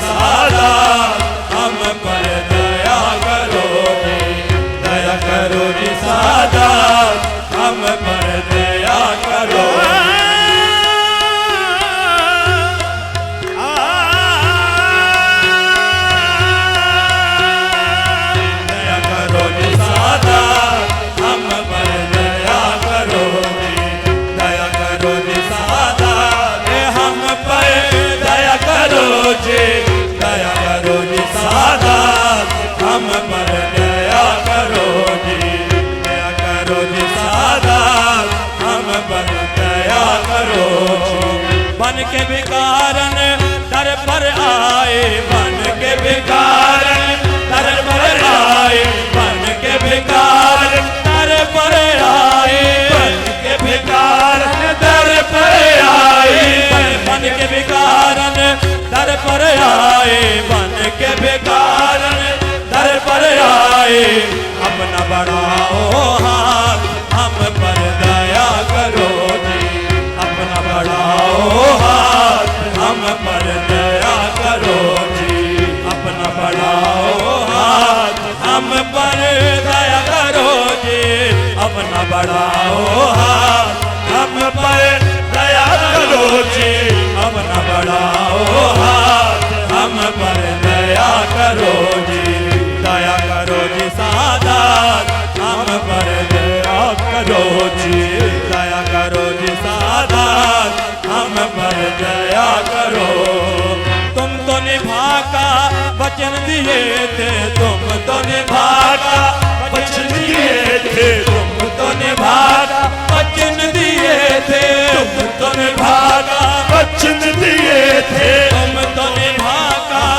सादात हम पर दया करो जी, दया करो जी सादात हम पर दया करो। दया करो जी सादात हम पर दया करो जी, दया करो जी सादात हम पर दया करो जी, दया करो जी सादात हम पर दया करो जी, दया करो जी सादात हम पर दया करो जी। बन के भिखारन दर पर आए, बन के भिखारन दर पर आए, बन के भिखारन दर पर आए, बन के भिखारन दर पर आए, बन के भिखारन दर पर आए, बन के भिखारन दर पर आए। अपना बढ़ाओ हाथ हम पर दया करो जी, अपना बढ़ाओ हाथ हम पर दया करो जी, अपना बढ़ाओ हाथ हम पर दया करो जी, अपना बढ़ाओ हाथ हम पर दया करो जी, अपना बढ़ाओ हाथ हम पर दया करो जी, दया करो जी सादात हम पर दया करो जी, दया करो जी सादात हम पर दया करो। तुम तो निभा का वचन दिए थे, तुम तो निभा का वचन दिए थे, तुम तो निभा का वचन दिए थे, तुम तो निभा का वचन दिए थे, तुम तो निभा का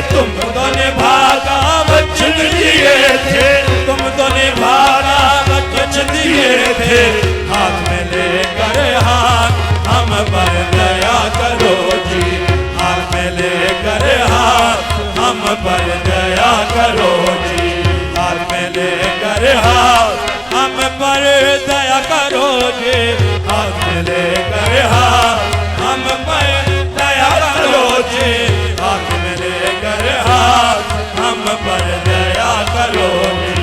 तुम तो निभागा वचन दिए थे, तुम तो निभागा वचन दिए थे। हाथ में लेकर हाथ हम पर दया करो जी, हाथ में लेकर हाथ हम पर दया करो जी, हाथ में लेकर हाथ हम पर दया करो जी, हाथ में लेकर हाथ हम पर दया करो जी, हाथ में लेकर हाथ हम पर दया करो जी,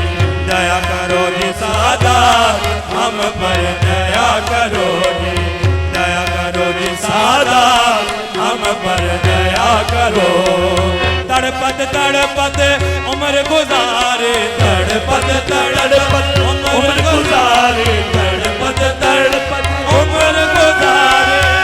दया करो जी सादात हम पर दया करो जी, दया करो जी सादात हम पर दया करो। तड़पत तड़पत उम्र गुजारे, तड़पत तड़पत उम्र गुजारे, तड़पत तड़पत उम्र गुजारे,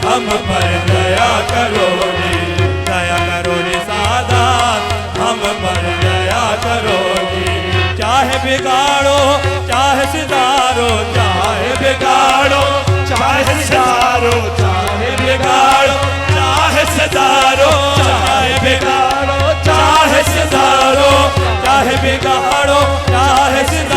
हम पर दया करो जी, दया करो जी सादात हम पर दया करो जी। चाहे बिगाड़ो चाहे सुधारो, चाहे बिगाड़ो चाहे सुधारो, चाहे बिगाड़ो चाहे सुधारो, चाहे बिगाड़ो चाहे सुधारो, चाहे बिगाड़ो चाहे सुधारो।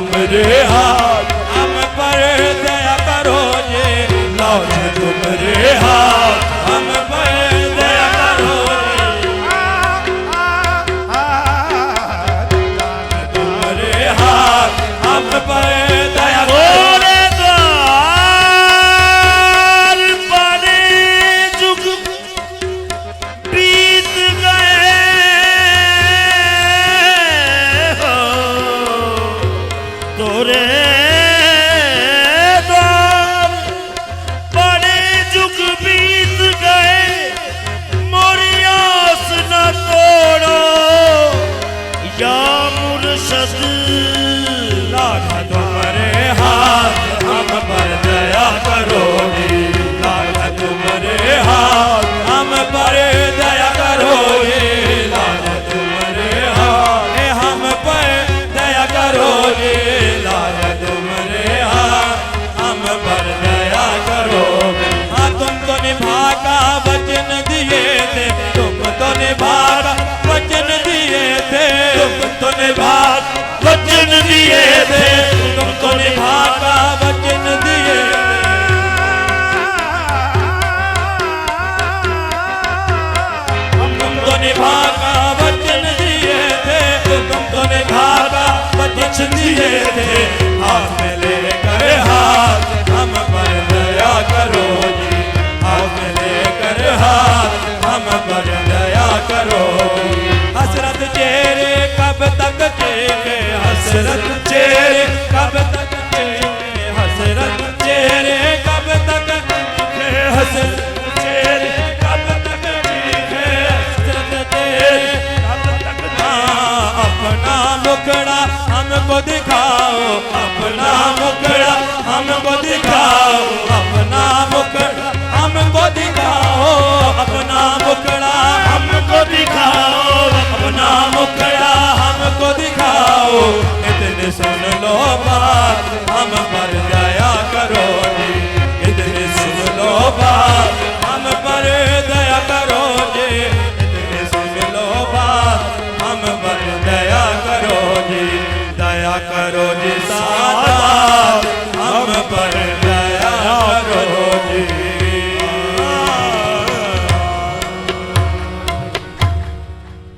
तुम्हारे हाथ, हम पर दया करो ये लौट तुम्हारे हाथ, हम पर दया करो तुम्हारे हाथ, हम पर दया करो। वचन दिए थे, तुमको निभा का वचन दिए, तुमको निभा का वचन दिए थे, तुमको निभा का वचन दिए थे। हाथ में लेकर हाथ, हम पर दया करो जी, हाथ में लेकर हाथ, हम पर दया करो। हसरत चेहरे कब तक चेहरे, हसरत चेहरे कब तक चेहरे, हसरत चेहरे कब तक चेहरे, हसरत चेहरे कब तक चेहरे, हसरत चेहरे कब तक। अपना मुखड़ा हमको दिखाओ, अपना मुखड़ा हमको दिखाओ, अपना मुखड़ा हमको दिखाओ, अपना मुखड़ा हमको दिखाओ, अपना मुखड़ा हमको दिखाओ। इतने सुन लो बात, हम पर